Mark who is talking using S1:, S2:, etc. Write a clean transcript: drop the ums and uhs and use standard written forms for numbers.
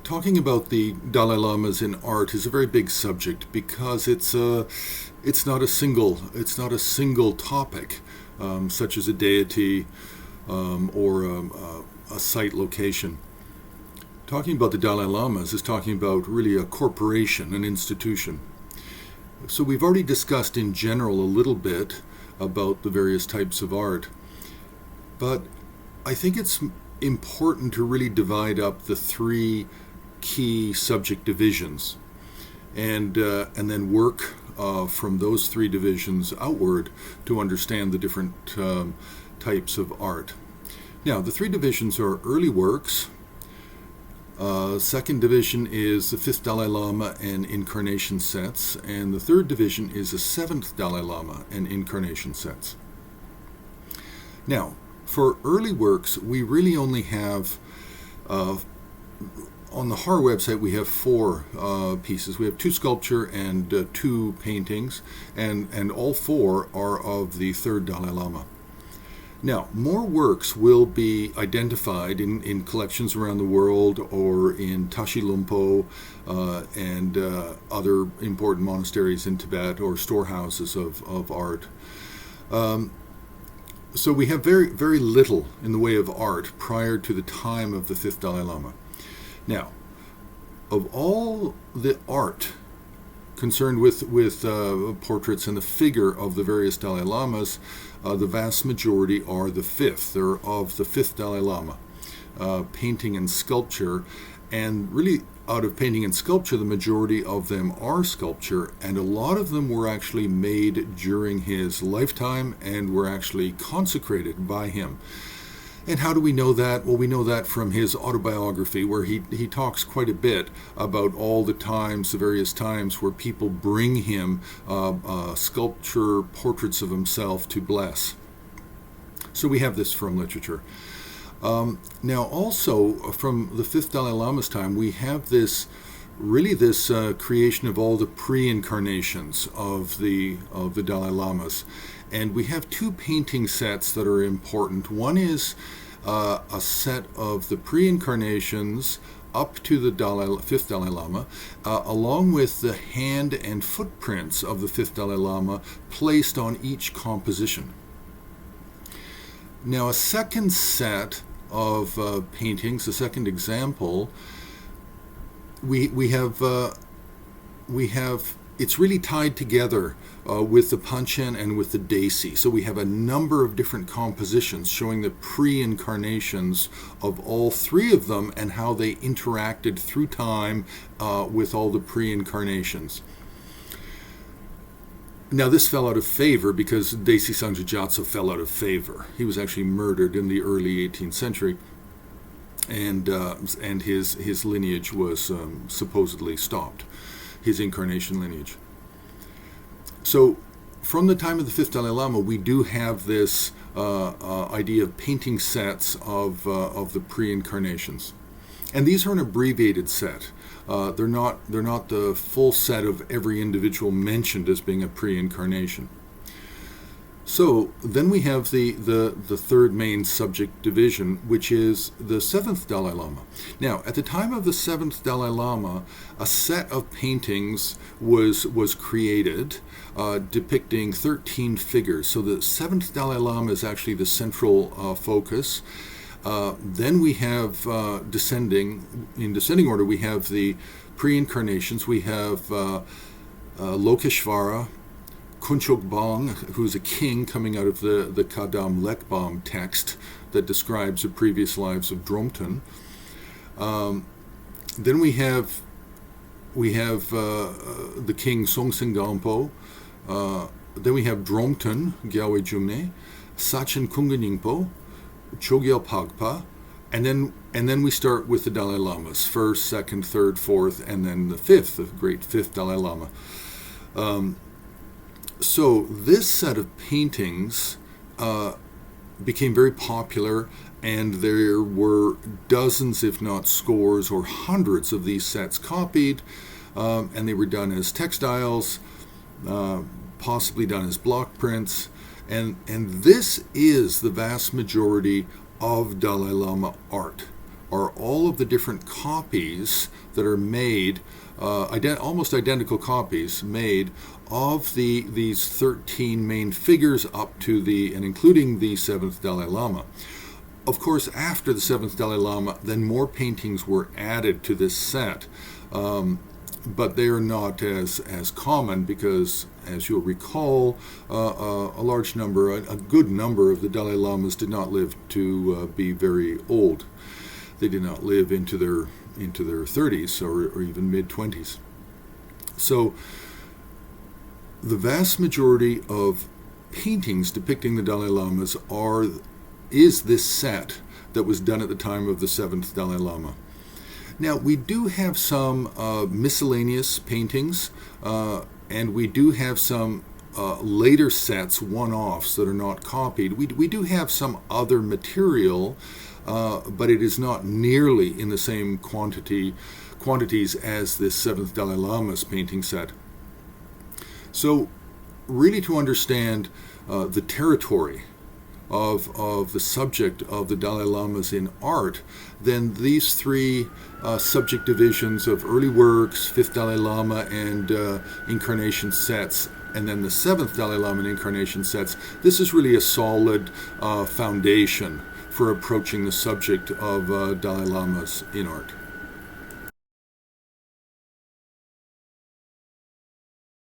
S1: Talking about the Dalai Lamas in art is a very big subject because it's not a single topic, such as a deity or a site location. Talking about the Dalai Lamas is talking about really a corporation, an institution. So we've already discussed in general a little bit about the various types of art, but I think it's important to really divide up the three key subject divisions and then work from those three divisions outward to understand the different types of art. Now, the three divisions are early works. Second division is the fifth Dalai Lama and incarnation sets, and the third division is the seventh Dalai Lama and incarnation sets. Now, for early works, we really only have, on the HAR website, we have four pieces. We have two sculpture and two paintings, and all four are of the third Dalai Lama. Now, more works will be identified in collections around the world or in Tashi Lumpo and other important monasteries in Tibet or storehouses of art. So we have very, very little in the way of art prior to the time of the fifth Dalai Lama. Now, of all the art concerned with portraits and the figure of the various Dalai Lamas, the vast majority are the fifth. They're of the fifth Dalai Lama, painting and sculpture. And really, out of painting and sculpture, the majority of them are sculpture, and a lot of them were actually made during his lifetime and were actually consecrated by him. And how do we know that? Well, we know that from his autobiography, where he talks quite a bit about all the times, the various times where people bring him sculpture portraits of himself to bless. So we have this from literature. Now, also from the fifth Dalai Lama's time, we have this creation of all the pre-incarnations of the Dalai Lamas. And we have two painting sets that are important. One is a set of the pre-incarnations up to the fifth Dalai Lama, along with the hand and footprints of the fifth Dalai Lama placed on each composition. Now, a second set of paintings, a second example, we have it's really tied together with the Panchen and with the Desi. So we have a number of different compositions showing the pre-incarnations of all three of them and how they interacted through time with all the pre-incarnations. Now, this fell out of favor because Desi Sangye Gyatso fell out of favor. He was actually murdered in the early 18th century, and his lineage was supposedly stopped, his incarnation lineage. So, from the time of the fifth Dalai Lama, we do have this idea of painting sets of the pre-incarnations, and these are an abbreviated set. They're not the full set of every individual mentioned as being a pre-incarnation. So then we have the third main subject division, which is the seventh Dalai Lama. Now, at the time of the seventh Dalai Lama, a set of paintings was created depicting 13 figures. So the seventh Dalai Lama is actually the central focus. Then we have in descending order, we have the pre-incarnations. We have Lokeshvara, Kunchokbang, who's a king coming out of the Kadam Lekbam text that describes the previous lives of Dromten. Then we have the king Songseng Gampo. Then we have Dromten, Gyalwe Jumne, Sachen Kunganingpo, Chogyal Pagpa, and then we start with the Dalai Lamas, first, second, third, fourth, and then the fifth, the great fifth Dalai Lama. So this set of paintings became very popular, and there were dozens, if not scores or hundreds of these sets copied, and they were done as textiles, possibly done as block prints, and this is the vast majority of Dalai Lama art. are all of the different copies that are made, almost identical copies made of these 13 main figures up to and including the 7th Dalai Lama. Of course, after the 7th Dalai Lama, then more paintings were added to this set, but they are not as common because, as you'll recall, a large number, a good number of the Dalai Lamas did not live to be very old. They did not live into their 30s or even mid-20s. So the vast majority of paintings depicting the Dalai Lamas is this set that was done at the time of the 7th Dalai Lama. Now, we do have some miscellaneous paintings, and we do have some later sets, one-offs, that are not copied. We do have some other material, but it is not nearly in the same quantities as this 7th Dalai Lama's painting set. So, really to understand the territory of the subject of the Dalai Lamas in art, then these three subject divisions of early works, 5th Dalai Lama and incarnation sets, and then the 7th Dalai Lama and incarnation sets, this is really a solid foundation for approaching the subject of Dalai Lamas in art.